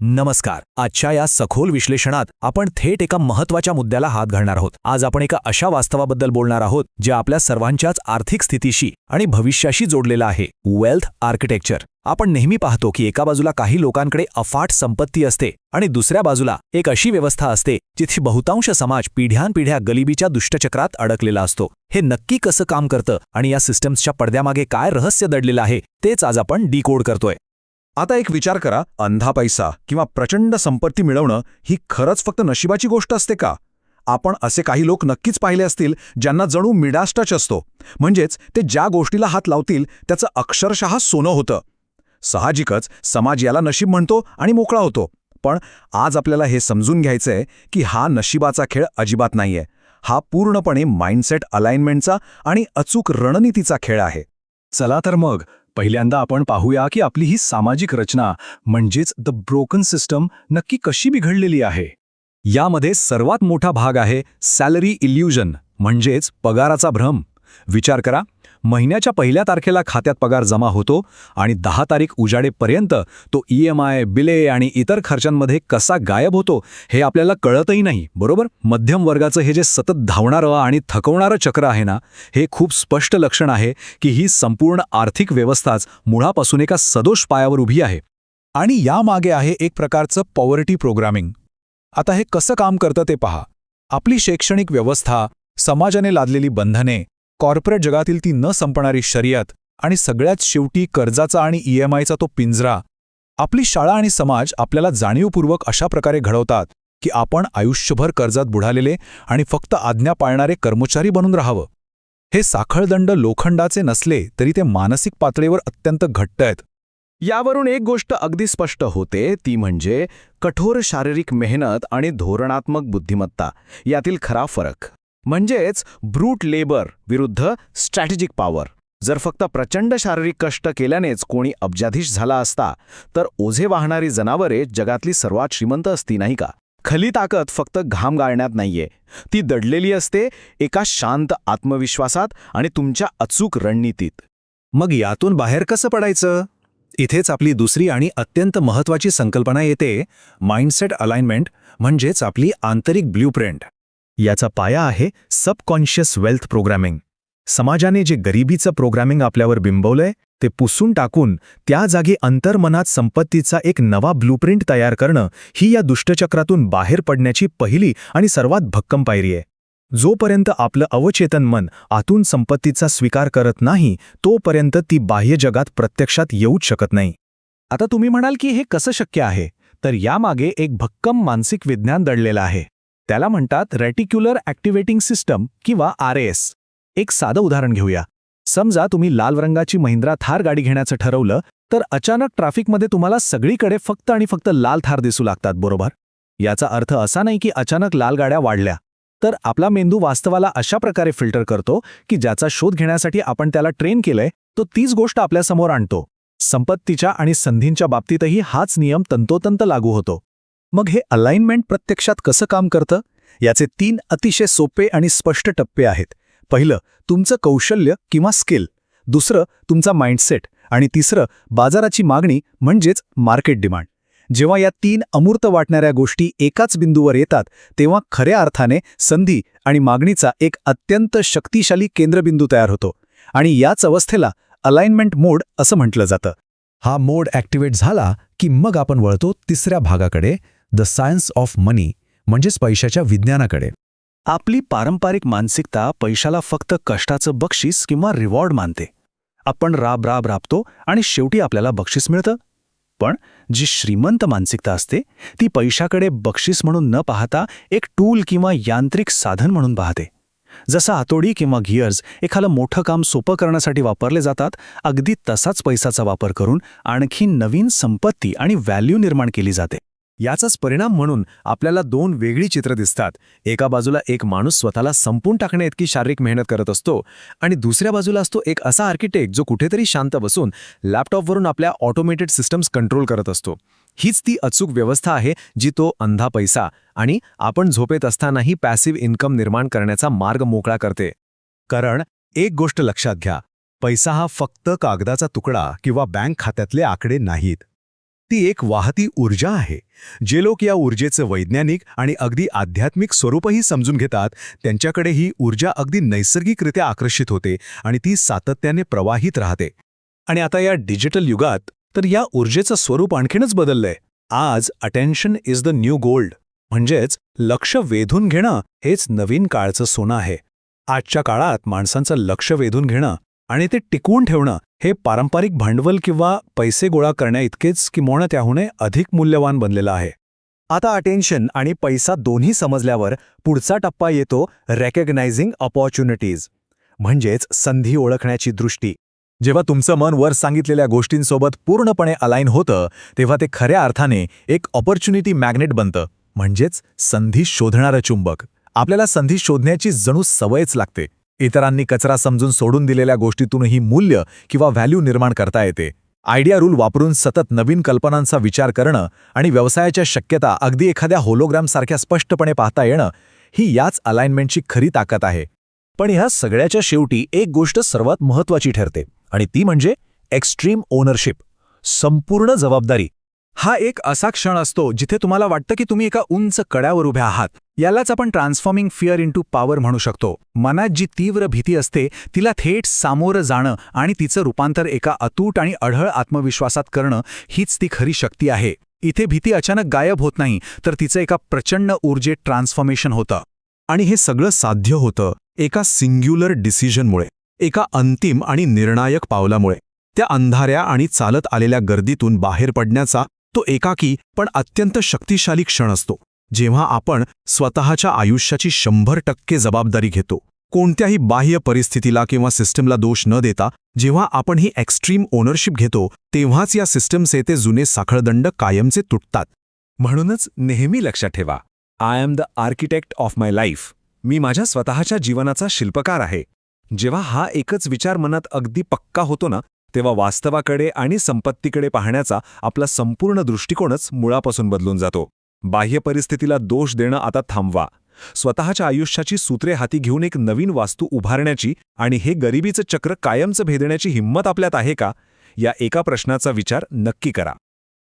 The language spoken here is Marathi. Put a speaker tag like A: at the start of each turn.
A: नमस्कार. आजच्या या सखोल विश्लेषणात आपण थेट एका महत्त्वाच्या मुद्द्याला हात घालणार आहोत. आज आपण एका अशा वास्तवाबद्दल बोलणार आहोत जे आपल्या सर्वांच्याच आर्थिक स्थितीशी आणि भविष्याशी जोडलेला आहे, वेल्थ आर्किटेक्चर. आपण नेहमी पाहतो की एका बाजूला काही लोकांकडे अफाट संपत्ती असते आणि दुसऱ्या बाजूला एक अशी व्यवस्था असते जिथे बहुतांश समाज पिढ्यानपिढ्या गरिबीच्या दुष्टचक्रात अडकलेला असतो. हे नक्की कसं काम करतं आणि या सिस्टम्सच्या पडद्यामागे काय रहस्य दडलेलं आहे तेच आज आपण डिकोड करतोय.
B: आता एक विचार करा, अंधा पैसा किंवा प्रचंड संपत्ती मिळवणं ही खरंच फक्त नशिबाची गोष्ट असते का? आपण असे काही लोक नक्कीच पाहिले असतील ज्यांना जणू मिडास टच असतो, म्हणजेच ते ज्या गोष्टीला हात लावतील त्याचं अक्षरशः सोनं होतं. साहजिकच समाज याला नशीब म्हणतो आणि मोकळा होतो. पण आज आपल्याला हे समजून घ्यायचंय की हा नशिबाचा खेळ अजिबात नाहीये. हा पूर्णपणे माइंडसेट अलाइनमेंटचा आणि अचूक रणनीतीचा खेळ आहे.
C: चला तर मग पहिल्यांदा आपण पाहूया की आपली ही सामाजिक रचना म्हणजेच द ब्रोकन सिस्टम नक्की कशी बिघडलेली आहे.
A: यामध्ये सर्वात मोठा भाग आहे सॅलरी इल्युजन, म्हणजेच पगाराचा भ्रम. विचार करा, महिन्याच्या पहिल्या तारखेला खात्यात पगार जमा होतो आणि 10 तारीख उजाडेपर्यंत तो EMI, बिले आणि इतर खर्चांमध्ये कसा गायब होतो हे आपल्याला कळतही नाही, बरोबर? मध्यम वर्गाचं हे जे सतत धावणारं आणि थकवणारं चक्र आहे ना, हे खूप स्पष्ट लक्षण आहे की ही संपूर्ण आर्थिक व्यवस्थाच मुळापासून एका सदोष पायावर उभी आहे.
C: आणि यामागे आहे एक प्रकारचं पॉवर्टी प्रोग्रामिंग. आता हे कसं काम करतं ते पहा. आपली शैक्षणिक व्यवस्था, समाजाने लादलेली बंधने, कॉर्पोरेट जगातील ती न संपणारी शर्यत आणि सगळ्यात शेवटी कर्जाचा आणि EMIचा तो पिंजरा. आपली शाळा आणि समाज आपल्याला जाणीवपूर्वक अशा प्रकारे घडवतात की आपण आयुष्यभर कर्जात बुडालेले आणि फक्त आज्ञा पाळणारे कर्मचारी बनून राहावं. हे साखळदंड लोखंडाचे नसले तरी ते मानसिक पातळीवर अत्यंत घट्ट आहेत.
B: यावरून एक गोष्ट अगदी स्पष्ट होते, ती म्हणजे कठोर शारीरिक मेहनत आणि धोरणात्मक बुद्धिमत्ता यातील खरा फरक. म्हणजेच ब्रूट लेबर विरुद्ध स्ट्रॅटेजिक पॉवर. जर फक्त प्रचंड शारीरिक कष्ट केल्यानेच कोणी अब्जाधीश झाला असता तर ओझे वाहणारी जनावरे जगातली सर्वात श्रीमंत असती, नाही का? खली ताकद फक्त घाम गाळण्यात नाहीये, ती दडलेली असते एका शांत आत्मविश्वासात आणि तुमच्या अचूक रणनीतीत.
A: मग यातून बाहेर कसं पडायचं? इथेच आपली दुसरी आणि अत्यंत महत्त्वाची संकल्पना येते, माइंडसेट अलाइनमेंट, म्हणजेच आपली आंतरिक ब्ल्यूप्रिंट. याचा पाया आहे सबकॉन्शियस वेल्थ प्रोग्रामिंग. समाजाने जे गरिबीचं प्रोग्रामिंग आपल्यावर बिंबवलंय ते पुसून टाकून त्या जागी अंतर्मनात संपत्तीचा एक नवा ब्लूप्रिंट तयार करणं ही या दुष्टचक्रातून बाहेर पडण्याची पहिली आणि सर्वात भक्कम पायरी आहे. जोपर्यंत आपलं अवचेतन मन आतून संपत्तीचा स्वीकार करत नाही तोपर्यंत ती बाह्य जगात प्रत्यक्षात येऊच शकत नाही. आता तुम्ही म्हणाल की हे कसं शक्य आहे? तर यामागे एक भक्कम मानसिक विज्ञान दडलेलं आहे. त्याला म्हणतात रेटिक्युलर ॲक्टिवेटिंग सिस्टम किंवा RAS. एक साधं उदाहरण घेऊया. समजा तुम्ही लाल रंगाची महिंद्रा थार गाडी घेण्याचं ठरवलं, तर अचानक ट्रॅफिकमध्ये तुम्हाला सगळीकडे फक्त आणि फक्त लाल थार दिसू लागतात, बरोबर? याचा अर्थ असा नाही की अचानक लाल गाड्या वाढल्या. तर आपला मेंदू वास्तवाला अशा प्रकारे फिल्टर करतो की ज्याचा शोध घेण्यासाठी आपण त्याला ट्रेन केलंय तो तीच गोष्ट आपल्यासमोर आणतो. संपत्तीच्या आणि संधींच्या बाबतीतही हाच नियम तंतोतंत लागू होतो. मग हे अलाइनमेंट प्रत्यक्षात कसं काम करतं? याचे 3 अतिशय सोपे आणि स्पष्ट टप्पे आहेत. पहिलं, तुमचं कौशल्य किंवा स्किल. दुसरं, तुमचा माइंडसेट. आणि तिसरं, बाजाराची मागणी म्हणजेच मार्केट डिमांड. जेव्हा या 3 अमूर्त वाटणाऱ्या गोष्टी एकाच बिंदूवर येतात तेव्हा खऱ्या अर्थाने संधी आणि मागणीचा एक अत्यंत शक्तिशाली केंद्रबिंदू तयार होतो. आणि याच अवस्थेला अलाइनमेंट मोड असं म्हटलं जातं.
C: हा मोड ॲक्टिवेट झाला की मग आपण वळतो तिसऱ्या भागाकडे, द सायन्स ऑफ मनी, म्हणजेच पैशाच्या विज्ञानाकडे.
A: आपली पारंपरिक मानसिकता पैशाला फक्त कष्टाचं बक्षीस किंवा रिवॉर्ड मानते. आपण राबतो आणि शेवटी आपल्याला बक्षीस मिळतं. पण जी श्रीमंत मानसिकता असते ती पैशाकडे बक्षीस म्हणून न पाहता एक टूल किंवा यांत्रिक साधन म्हणून पाहते. जसं हातोडी किंवा गिअर्स एखादं मोठं काम सोपं करण्यासाठी वापरले जातात, अगदी तसाच पैसाचा वापर करून आणखी नवीन संपत्ती आणि व्हॅल्यू निर्माण केली जाते.
C: याचाच परिणाम म्हणून आपल्याला 2 वेगळी चित्र दिसतात. एका बाजूला एक माणूस स्वतःला संपून टाकण्याइतकी शारीरिक मेहनत करत असतो आणि दुसऱ्या बाजूला असतो एक असा आर्किटेक्ट जो कुठेतरी शांत बसून लॅपटॉपवरून आपल्या ऑटोमेटेड सिस्टम्स कंट्रोल करत असतो. हीच ती अचूक व्यवस्था आहे जी तो अंधा पैसा आणि आपण झोपेत असतानाही पॅसिव्ह इन्कम निर्माण करण्याचा मार्ग मोकळा करते. कारण एक गोष्ट लक्षात घ्या, पैसा हा फक्त कागदाचा तुकडा किंवा बँक खात्यातले आकडे नाहीत.
A: ती एक वाहती ऊर्जा आहे. जे लोक या ऊर्जेचं वैज्ञानिक आणि अगदी आध्यात्मिक स्वरूपही समजून घेतात, त्यांच्याकडे ही ऊर्जा अगदी नैसर्गिकरित्या आकर्षित होते आणि ती सातत्याने प्रवाहित राहते. आणि आता या डिजिटल युगात तर या ऊर्जेचं स्वरूप आणखीनच बदललंय. आज attention is the new gold, म्हणजेच लक्ष वेधून घेणं हेच नवीन काळचं सोनं आहे. आजच्या काळात माणसांचं लक्ष वेधून घेणं आणि ते टिकवून ठेवणं हे पारंपरिक भांडवल किंवा पैसे गोळा करण्याइतकेच किंवा त्याहूनही अधिक मूल्यवान बनलेलं आहे. आता अटेन्शन आणि पैसा दोन्ही समजल्यावर पुढचा टप्पा येतो रेकग्नायझिंग अपॉर्च्युनिटीज, म्हणजेच संधी ओळखण्याची दृष्टी. जेव्हा तुमचं मन वर सांगितलेल्या गोष्टींसोबत पूर्णपणे अलाइन होतं, तेव्हा ते खऱ्या अर्थाने एक ऑपॉर्च्युनिटी मॅग्नेट बनतं, म्हणजेच संधी शोधणारं चुंबक. आपल्याला संधी शोधण्याची जणू सवयच लागते. इतरांनी कचरा समजून सोडून दिलेल्या गोष्टीतूनही मूल्य किंवा व्हॅल्यू निर्माण करता येते. आयडिया रूल वापरून सतत नवीन कल्पनांचा विचार करणं आणि व्यवसायाच्या शक्यता अगदी एखाद्या होलोग्रामसारख्या स्पष्टपणे पाहता येणं, ही याच अलाइनमेंटची खरी ताकद आहे. पण ह्या सगळ्याच्या शेवटी एक गोष्ट सर्वात महत्त्वाची ठरते, आणि ती म्हणजे एक्स्ट्रीम ओनरशिप, संपूर्ण जबाबदारी. हा एक असा क्षण असतो जिथे तुम्हाला वाटतं की तुम्ही एका उंच कड्यावर उभ्या आहात. यालाच आपण ट्रान्सफॉर्मिंग फिअर इंटू पॉवर म्हणू शकतो. मनात जी तीव्र भीती असते तिला थेट सामोरं जाणं आणि तिचं रूपांतर एका अतूट आणि अढळ आत्मविश्वासात करणं, हीच ती खरी शक्ती आहे. इथे भीती अचानक गायब होत नाही, तर तिचं एका प्रचंड ऊर्जेत ट्रान्सफॉर्मेशन होतं. आणि हे सगळं साध्य होतं एका सिंग्युलर डिसिजनमुळे, एका अंतिम आणि निर्णायक पावलामुळे. त्या अंधाऱ्या आणि चालत आलेल्या गर्दीतून बाहेर पडण्याचा तो एकाकी पण अत्यंत शक्तिशाली क्षण असतो, जेव्हा आपण स्वतःच्या आयुष्याची 100% जबाबदारी घेतो. कोणत्याही बाह्य परिस्थितीला किंवा सिस्टमला दोष न देता जेव्हा आपण ही एक्स्ट्रीम ओनरशिप घेतो, तेव्हाच या सिस्टमचे ते जुने साखळदंड कायमचे तुटतात. म्हणूनच नेहमी लक्षात ठेवा, I am the architect of my life. मी माझ्या स्वतःच्या जीवनाचा शिल्पकार आहे. जेव्हा हा एकच विचार मनात अगदी पक्का होतो ना, तेव्हा वास्तवाकडे आणि संपत्तीकडे पाहण्याचा आपला संपूर्ण दृष्टिकोनच मुळापासून बदलून जातो. बाह्य परिस्थितीला दोष देणं आता थांबवा. स्वतःच्या आयुष्याची सूत्रे हाती घेऊन एक नवीन वास्तू उभारण्याची आणि हे गरिबीचं चक्र कायमचं भेदण्याची हिंमत आपल्यात आहे का, या एका प्रश्नाचा विचार नक्की करा.